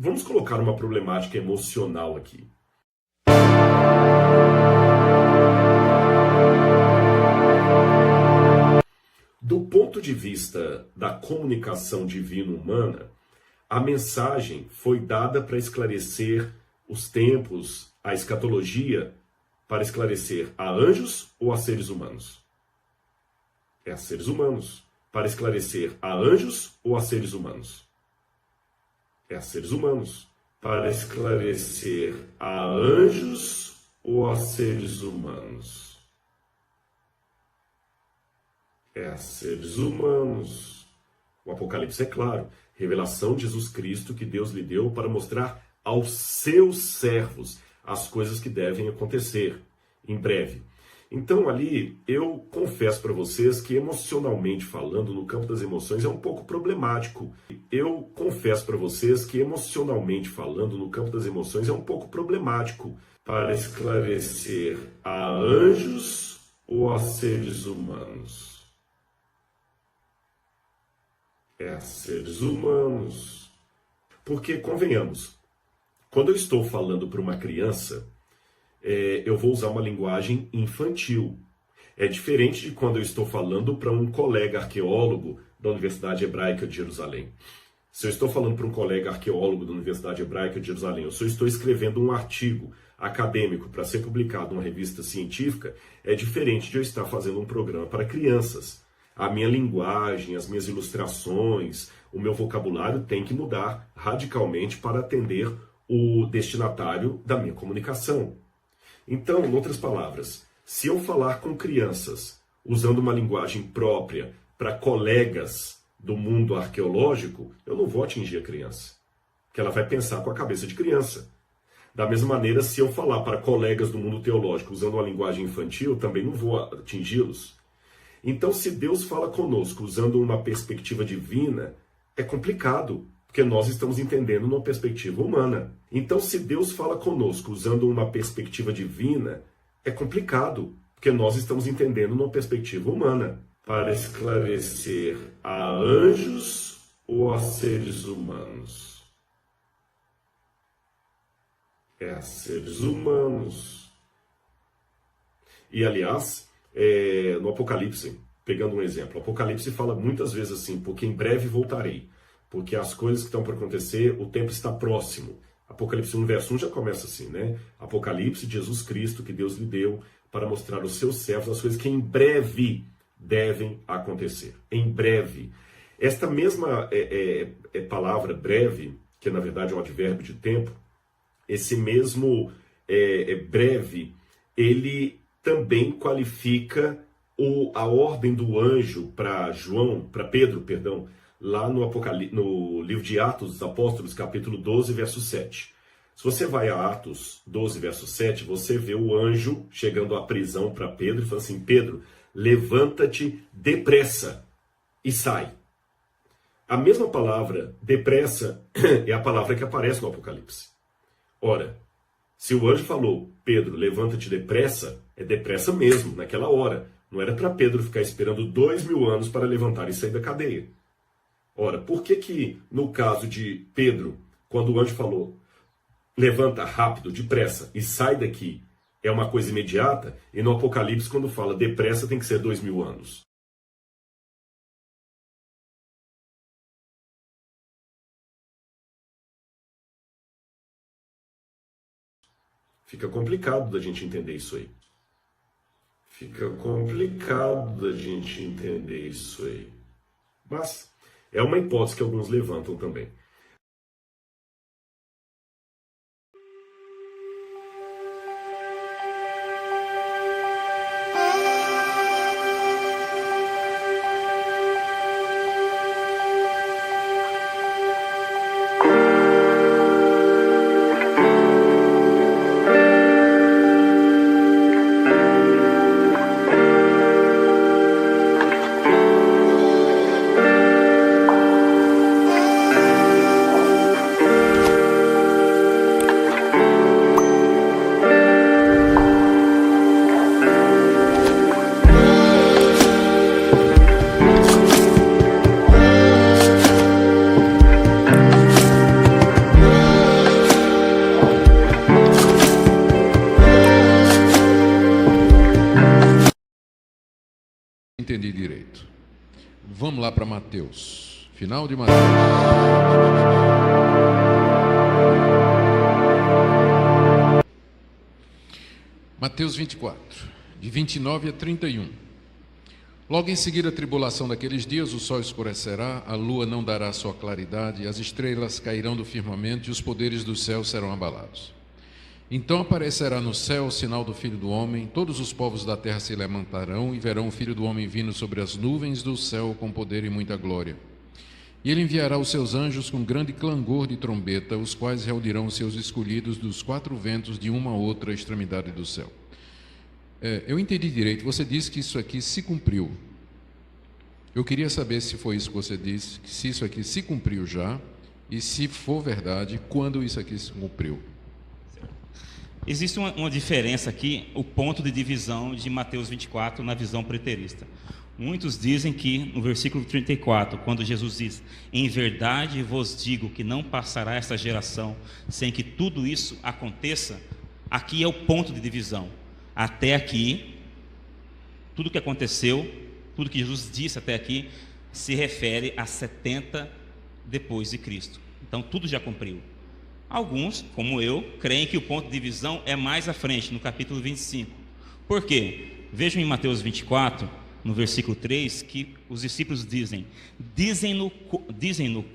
Vamos colocar uma problemática emocional aqui. Do ponto de vista da comunicação divino-humana, a mensagem foi dada para esclarecer os tempos, a escatologia, para esclarecer a anjos ou a seres humanos? É a seres humanos. Para esclarecer a anjos ou a seres humanos? É a seres humanos. Para esclarecer a anjos ou a seres humanos? É a seres humanos. O Apocalipse é claro. Revelação de Jesus Cristo que Deus lhe deu para mostrar aos seus servos as coisas que devem acontecer em breve. Então ali, eu confesso para vocês que emocionalmente falando, no campo das emoções, é um pouco problemático. Eu confesso para vocês que emocionalmente falando, no campo das emoções, é um pouco problemático para esclarecer a anjos ou a seres humanos. É a seres humanos. Porque, convenhamos, quando eu estou falando para uma criança, eu vou usar uma linguagem infantil. É diferente de quando eu estou falando para um colega arqueólogo da Universidade Hebraica de Jerusalém. Se eu estou falando para um colega arqueólogo da Universidade Hebraica de Jerusalém, ou se eu estou escrevendo um artigo acadêmico para ser publicado numa revista científica, é diferente de eu estar fazendo um programa para crianças. A minha linguagem, as minhas ilustrações, o meu vocabulário tem que mudar radicalmente para atender o destinatário da minha comunicação. Então, em outras palavras, se eu falar com crianças usando uma linguagem própria para colegas do mundo arqueológico, eu não vou atingir a criança, porque ela vai pensar com a cabeça de criança. Da mesma maneira, se eu falar para colegas do mundo teológico usando uma linguagem infantil, também não vou atingi-los. Então, se Deus fala conosco usando uma perspectiva divina, é complicado, porque nós estamos entendendo numa perspectiva humana. Então, se Deus fala conosco usando uma perspectiva divina, é complicado, porque nós estamos entendendo numa perspectiva humana. Para esclarecer a anjos ou a seres humanos? É a seres humanos. E, aliás, no Apocalipse, pegando um exemplo, o Apocalipse fala muitas vezes assim, porque em breve voltarei. Porque as coisas que estão por acontecer, o tempo está próximo. Apocalipse 1, verso 1 já começa assim, né? Apocalipse de Jesus Cristo, que Deus lhe deu para mostrar aos seus servos as coisas que em breve devem acontecer. Em breve. Esta mesma palavra breve, que na verdade é um advérbio de tempo, esse mesmo breve, ele também qualifica a ordem do anjo para Pedro, lá no livro de Atos dos Apóstolos, capítulo 12, verso 7. Se você vai a Atos 12, verso 7, você vê o anjo chegando à prisão para Pedro e fala assim: Pedro, levanta-te depressa e sai. A mesma palavra, depressa, é a palavra que aparece no Apocalipse. Ora, se o anjo falou, Pedro, levanta-te depressa, é depressa mesmo, naquela hora. Não era para Pedro ficar esperando 2000 anos para levantar e sair da cadeia. Ora, por que no caso de Pedro, quando o anjo falou, levanta rápido, depressa e sai daqui, é uma coisa imediata, e no Apocalipse, quando fala depressa, tem que ser 2000 anos? Fica complicado da gente entender isso aí. Fica complicado da gente entender isso aí. Mas é uma hipótese que alguns levantam também. Vamos lá para Mateus. Final de Mateus. Mateus 24, de 29 a 31. Logo em seguida a tribulação daqueles dias, o sol escurecerá, a lua não dará sua claridade, as estrelas cairão do firmamento e os poderes do céu serão abalados. Então aparecerá no céu o sinal do Filho do Homem, todos os povos da terra se levantarão e verão o Filho do Homem vindo sobre as nuvens do céu com poder e muita glória. E ele enviará os seus anjos com grande clangor de trombeta, os quais reunirão os seus escolhidos dos quatro ventos de uma a outra extremidade do céu. Eu entendi direito, você disse que isso aqui se cumpriu. Eu queria saber se foi isso que você disse, se isso aqui se cumpriu já, e se for verdade, quando isso aqui se cumpriu. Existe uma diferença aqui, o ponto de divisão de Mateus 24 na visão preterista. Muitos dizem que no versículo 34, quando Jesus diz: em verdade vos digo que não passará esta geração sem que tudo isso aconteça, aqui é o ponto de divisão. Até aqui, tudo que aconteceu, tudo que Jesus disse até aqui, se refere a 70 depois de Cristo. Então tudo já cumpriu. Alguns, como eu, creem que o ponto de divisão é mais à frente, no capítulo 25. Por quê? Vejam em Mateus 24, no versículo 3, que os discípulos dizem-no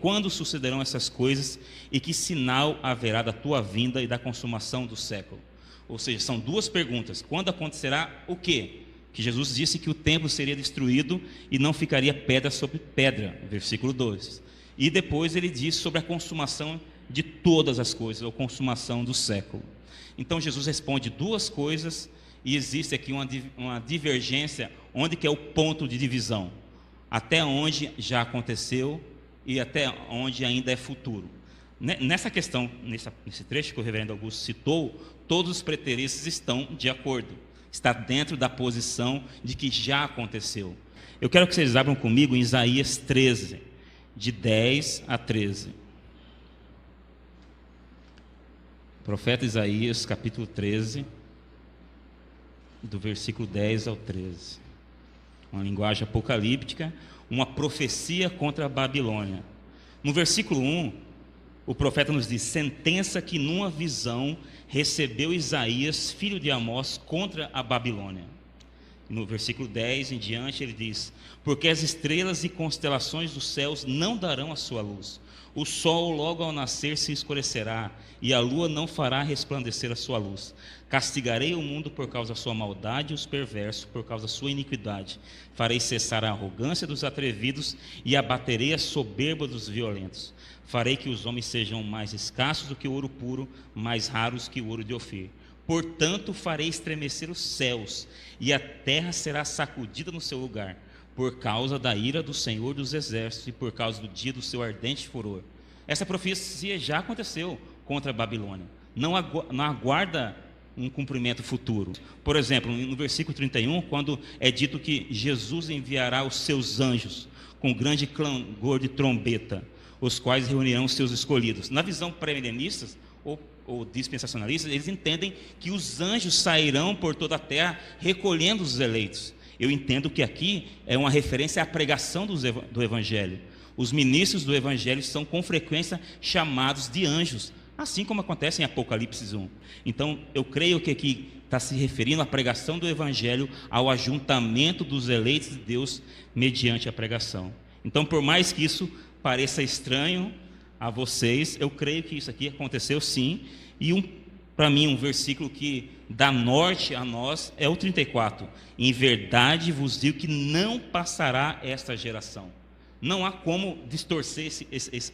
quando sucederão essas coisas e que sinal haverá da tua vinda e da consumação do século. Ou seja, são duas perguntas. Quando acontecerá o quê? Que Jesus disse que o templo seria destruído e não ficaria pedra sobre pedra, versículo 2. E depois ele diz sobre a consumação de todas as coisas, ou consumação do século. Então Jesus responde duas coisas e existe aqui uma divergência, onde que é o ponto de divisão, até onde já aconteceu e até onde ainda é futuro. Nessa questão, nesse trecho que o reverendo Augusto citou, todos os preteristas estão de acordo, está dentro da posição de que já aconteceu. Eu quero que vocês abram comigo em Isaías 13, de 10 a 13. Profeta Isaías, capítulo 13, do versículo 10 ao 13. Uma linguagem apocalíptica, uma profecia contra a Babilônia. No versículo 1, o profeta nos diz: sentença que numa visão recebeu Isaías, filho de Amós, contra a Babilônia. No versículo 10 em diante ele diz: porque as estrelas e constelações dos céus não darão a sua luz, o sol logo ao nascer se escurecerá, e a lua não fará resplandecer a sua luz. Castigarei o mundo por causa da sua maldade e os perversos por causa da sua iniquidade. Farei cessar a arrogância dos atrevidos e abaterei a soberba dos violentos. Farei que os homens sejam mais escassos do que o ouro puro, mais raros que o ouro de Ofir. Portanto, farei estremecer os céus, e a terra será sacudida no seu lugar, por causa da ira do Senhor dos Exércitos e por causa do dia do seu ardente furor. Essa profecia já aconteceu contra a Babilônia. Não aguarda um cumprimento futuro. Por exemplo, no versículo 31, quando é dito que Jesus enviará os seus anjos com grande clangor de trombeta, os quais reunirão os seus escolhidos. Na visão pré-milenistas ou dispensacionalistas, eles entendem que os anjos sairão por toda a terra recolhendo os eleitos. Eu entendo que aqui é uma referência à pregação do Evangelho. Os ministros do Evangelho são com frequência chamados de anjos, assim como acontece em Apocalipse 1. Então, eu creio que aqui está se referindo à pregação do Evangelho, ao ajuntamento dos eleitos de Deus mediante a pregação. Então, por mais que isso pareça estranho a vocês, eu creio que isso aqui aconteceu sim, e para mim um versículo que dá norte a nós é o 34. Em verdade vos digo que não passará esta geração. Não há como distorcer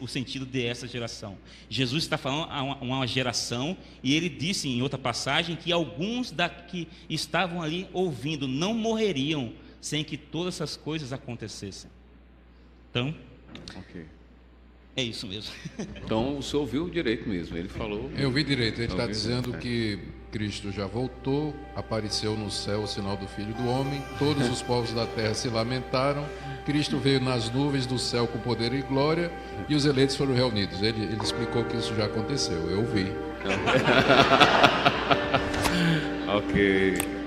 o sentido de essa geração. Jesus está falando a uma geração, e ele disse em outra passagem que alguns que estavam ali ouvindo não morreriam sem que todas essas coisas acontecessem. Então, ok. É isso mesmo. Então o senhor ouviu direito mesmo, ele falou. Eu ouvi direito, ele está Ouviu, dizendo que Cristo já voltou, apareceu no céu o sinal do Filho do Homem, todos os povos da terra se lamentaram, Cristo veio nas nuvens do céu com poder e glória, e os eleitos foram reunidos. Ele explicou que isso já aconteceu, eu ouvi. Ok.